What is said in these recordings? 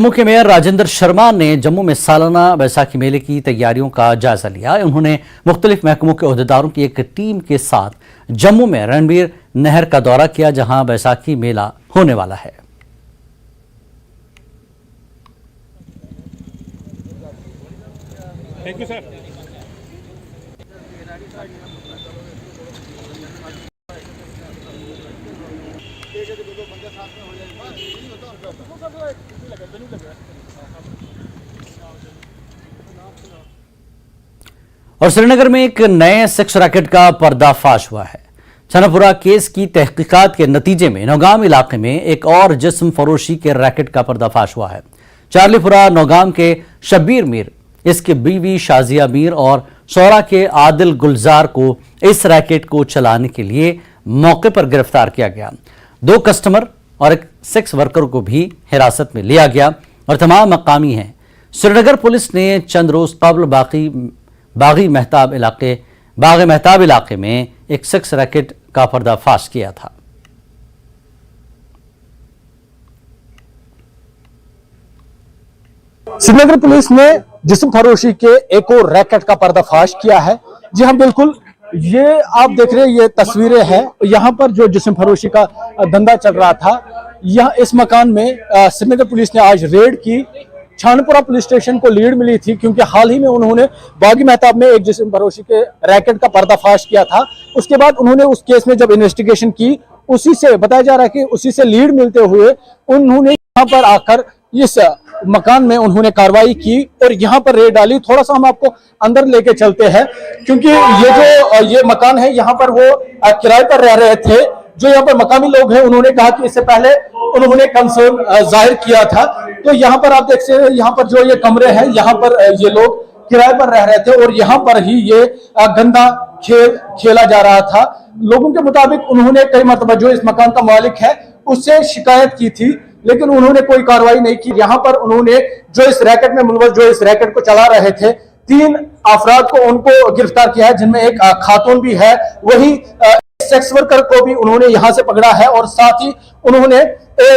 जम्मू के मेयर राजेंद्र शर्मा ने जम्मू में सालाना बैसाखी मेले की तैयारियों का जायजा लिया। उन्होंने मुख्तलिफ महकमों के ओहदेदारों की एक टीम के साथ जम्मू में रणबीर नहर का दौरा किया, जहां बैसाखी मेला होने वाला है। Thank you sir. और श्रीनगर में एक नए सेक्स रैकेट का पर्दाफाश हुआ है। छनापुरा केस की तहकीकात के नतीजे में नौगाम इलाके में एक और जिस्म फरोशी के रैकेट का पर्दाफाश हुआ है। चार्लीपुरा नौगाम के शब्बीर मीर, इसके बीवी शाजिया मीर और सौरा के आदिल गुलजार को इस रैकेट को चलाने के लिए मौके पर गिरफ्तार किया गया। 2 कस्टमर और एक सेक्स वर्कर को भी हिरासत में लिया गया और तमाम मकामी हैं। श्रीनगर पुलिस ने चंद रोज कबल बागी महताब इलाके में एक सेक्स रैकेट का पर्दाफाश किया था। श्रीनगर पुलिस ने जिस्म फरोशी के एक और रैकेट का पर्दाफाश किया है। जी हाँ, बिल्कुल, ये आप देख रहे हैं, ये तस्वीरें हैं। यहाँ पर जो जिस्म फरोशी का धंधा चल रहा था, यह इस मकान में श्रीनगर पुलिस ने आज रेड की। छानपुरा पुलिस स्टेशन को लीड मिली थी क्योंकि हाल ही में उन्होंने बागी महताब में एक जिस्म फरोशी के रैकेट का पर्दाफाश किया था। उसके बाद उन्होंने उस केस में जब इन्वेस्टिगेशन की, उसी से बताया जा रहा है कि उसी से लीड मिलते हुए उन्होंने यहाँ पर आकर इस मकान में उन्होंने कार्रवाई की और यहाँ पर रेड डाली। थोड़ा सा हम आपको अंदर लेके चलते हैं क्योंकि ये मकान है, यहाँ पर वो किराए पर रह रहे थे। जो यहाँ पर मकामी लोग हैं, उन्होंने कहा कि इससे पहले उन्होंने कंसर्न जाहिर किया था। तो यहाँ पर आप देख सकते हैं, यहाँ पर जो ये कमरे हैं, यहाँ पर ये लोग किराए पर रह रहे थे और यहाँ पर ही ये गंदा खेल खेला जा रहा था। लोगों के मुताबिक उन्होंने कई मरतबा जो इस मकान का मालिक है उससे शिकायत की थी, लेकिन उन्होंने कोई कार्रवाई नहीं की। यहाँ पर उन्होंने जो इस रैकेट में मुलव्वस, जो इस रैकेट को चला रहे थे, 3 अफराद को उनको गिरफ्तार किया है, जिनमें एक खातून भी है। वही सेक्स वर्कर को भी उन्होंने यहां से पकड़ा है और साथ ही उन्होंने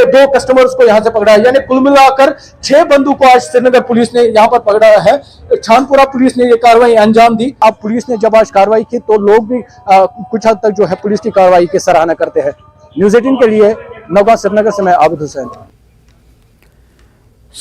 2 कस्टमर्स को यहां से पकड़ा है। यानी कुल मिलाकर 6 बंदों को आज श्रीनगर पुलिस ने यहां पर पकड़ा है। छानपुरा पुलिस ने यह कार्रवाई अंजाम दी। अब पुलिस ने जब आज कार्रवाई की तो लोग भी कुछ हद तक जो है पुलिस की कार्रवाई की सराहना करते हैं। न्यूज़ 18 के लिए नौगाम श्रीनगर से मैं आबिद हुसैन।